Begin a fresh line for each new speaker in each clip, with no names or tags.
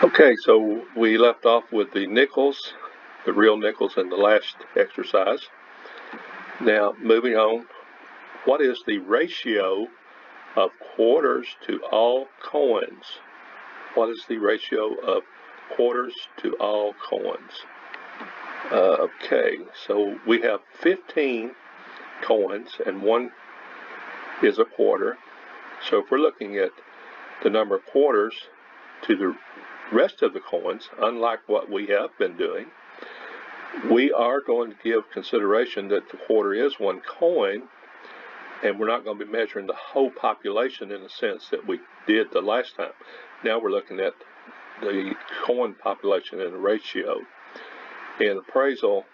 Okay, so we left off with the nickels, the real nickels in the last exercise. Now, moving on, what is the ratio of quarters to all coins? What is the ratio of quarters to all coins? Okay, so we have 15 coins and one is a quarter. So if we're looking at the number of quarters to the rest of the coins, unlike what we have been doing, we are going to give consideration that the quarter is one coin, and we're not going to be measuring the whole population in the sense that we did the last time. Now we're looking at the coin population in a ratio. In appraisal,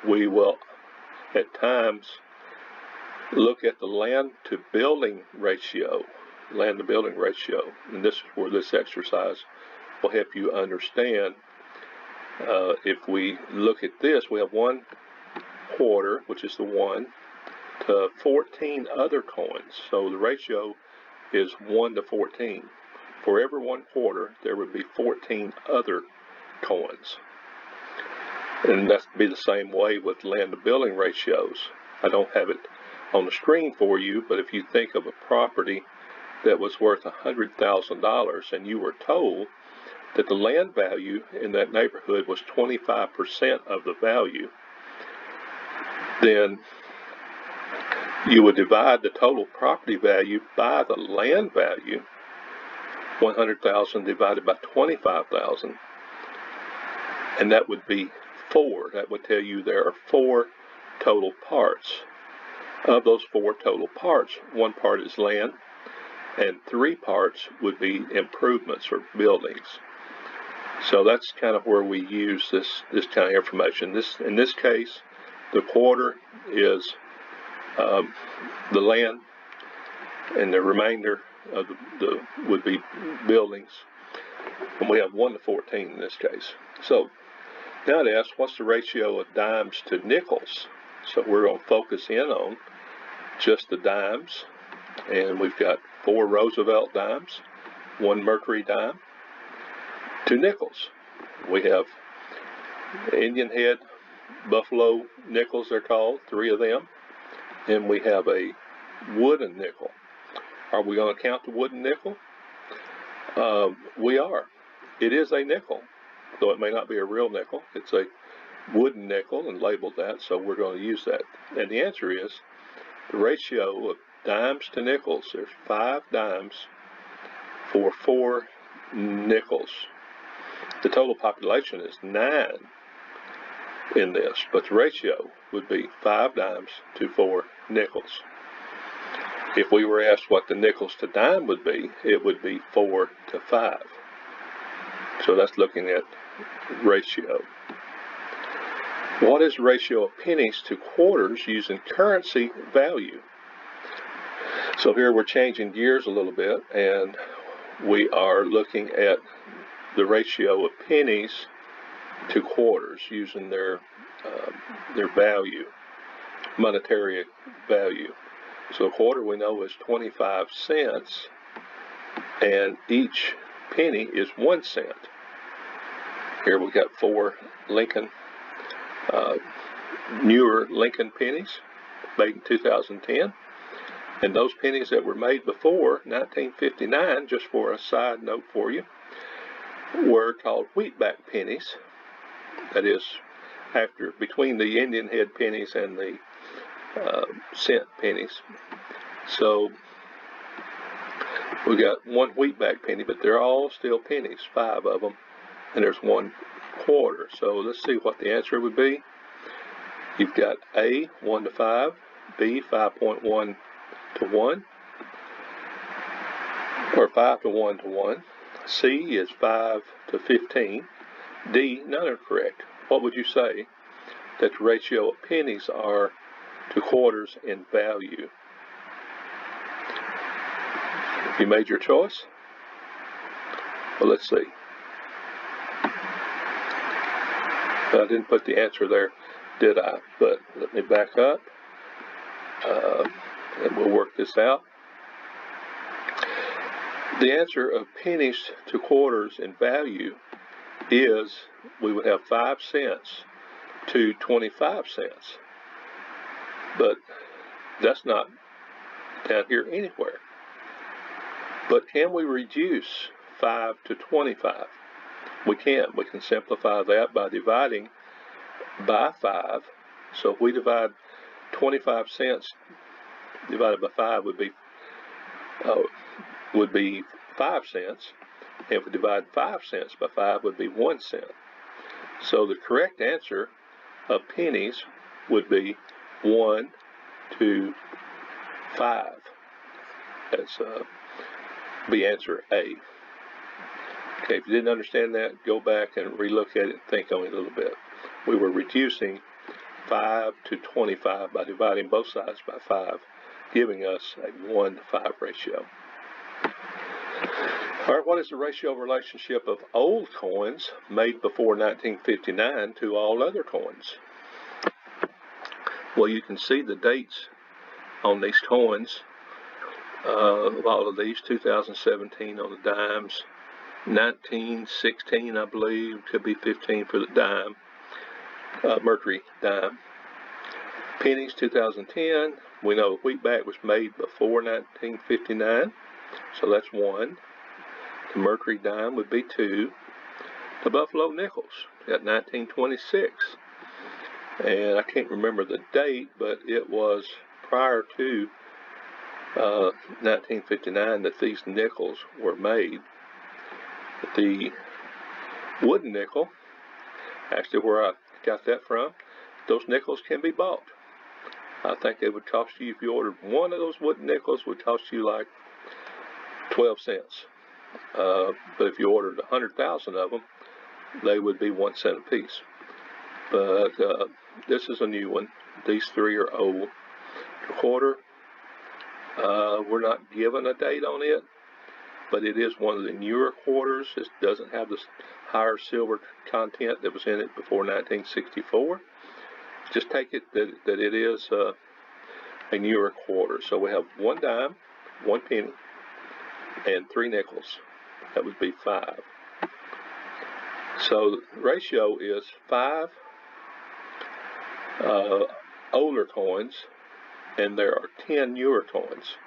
we will at times look at the land to building ratio, and this is where this exercise will help you understand. If we look at this, we have one quarter, which is the 1, to 14 other coins. So the ratio is 1 to 14. For every one quarter, there would be 14 other coins. And that's be the same way with land to building ratios. I don't have it on the screen for you, but if you think of a property that was worth $100,000 and you were told that the land value in that neighborhood was 25% of the value, then you would divide the total property value by the land value, 100,000 divided by 25,000, and that would be 4. That would tell you there are 4 total parts. Of those 4 total parts, 1 part is land, and 3 parts would be improvements or buildings. So that's kind of where we use this kind of information. In this case, the quarter is the land, and the remainder of the would be buildings. And we have 1 to 14 in this case. So now to ask, what's the ratio of dimes to nickels? So we're going to focus in on just the dimes, and we've got 4 Roosevelt dimes, 1 Mercury dime, 2 nickels. We have Indian head, buffalo nickels they're called, 3 of them, and we have a wooden nickel. Are we going to count the wooden nickel? We are. It is a nickel, though it may not be a real nickel. It's a wooden nickel and labeled that, so we're going to use that. And the answer is the ratio of dimes to nickels. There's 5 dimes for 4 nickels. The total population is 9 in this, but the ratio would be 5 dimes to 4 nickels. If we were asked what the nickels to dime would be, it would be 4 to 5. So that's looking at ratio. What is the ratio of pennies to quarters using currency value? So here we're changing gears a little bit, and we are looking at the ratio of pennies to quarters using their value, monetary value. So a quarter we know is 25 cents, and each penny is 1 cent. Here we got 4 Lincoln, newer Lincoln pennies made in 2010. And those pennies that were made before 1959, just for a side note for you, were called wheatback pennies. That is, between the Indian head pennies and the cent pennies. So we got 1 wheatback penny, but they're all still pennies, 5 of them, and there's 1 quarter. So let's see what the answer would be. You've got A, 1 to 5, B, 5.1 to 1, or 5 to 1 to 1. C is 5 to 15. D, none are correct. What would you say that the ratio of pennies are to quarters in value? You made your choice? Well, let's see. I didn't put the answer there, did I? But let me back up, and we'll work this out. The answer of pennies to quarters in value is we would have 5 cents to 25 cents. But that's not down here anywhere. But can we reduce 5 to 25? We can. We can simplify that by dividing by 5. So if we divide 25 cents divided by 5 would be 5 cents. And if we divide 5 cents by 5 would be 1 cent. So the correct answer of pennies would be 1 to 5. That's be answer A. Okay, if you didn't understand that, go back and relook at it and think on it a little bit. We were reducing 5 to 25 by dividing both sides by 5, giving us a 1 to 5 ratio. All right, what is the ratio relationship of old coins made before 1959 to all other coins? Well, you can see the dates on these coins. All of these, 2017 on the dimes, 1916 I believe, could be 15 for the dime, mercury dime. Pennies, 2010, we know the wheatback was made before 1959, so that's 1. The mercury dime would be 2. The buffalo nickels at 1926, and I can't remember the date, but it was prior to 1959 that these nickels were made. The wooden nickel, actually where I got that from, those nickels can be bought. I think it would cost you, if you ordered one of those wooden nickels, would cost you like 12 cents. But if you ordered 100,000 of them, they would be 1 cent a piece. But this is a new one. These 3 are old. The quarter, we're not given a date on it, but it is one of the newer quarters. It doesn't have the higher silver content that was in it before 1964. Just take it that it is a newer quarter. So we have 1 dime, 1 penny, and 3 nickels. That would be 5. So the ratio is 5 older coins, and there are 10 newer coins,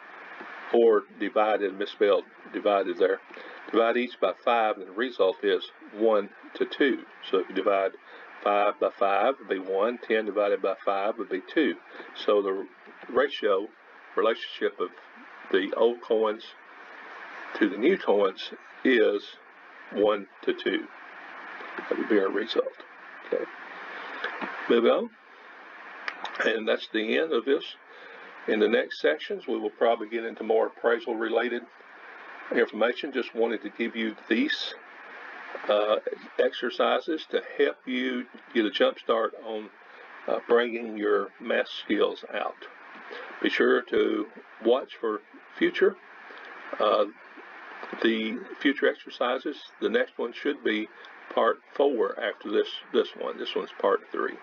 or divided, misspelled, divided there. Divide each by 5, and the result is 1 to 2. So if you divide 5 by 5, it would be 1. 10 divided by 5 would be 2. So the relationship of the old coins to the new coins is 1 to 2. That would be our result. Okay. Moving on. And that's the end of this. In the next sections, we will probably get into more appraisal related information. Just wanted to give you these exercises to help you get a jump start on bringing your math skills out. Be sure to watch for future exercises. The next one should be part 4 after this one. This one's part 3.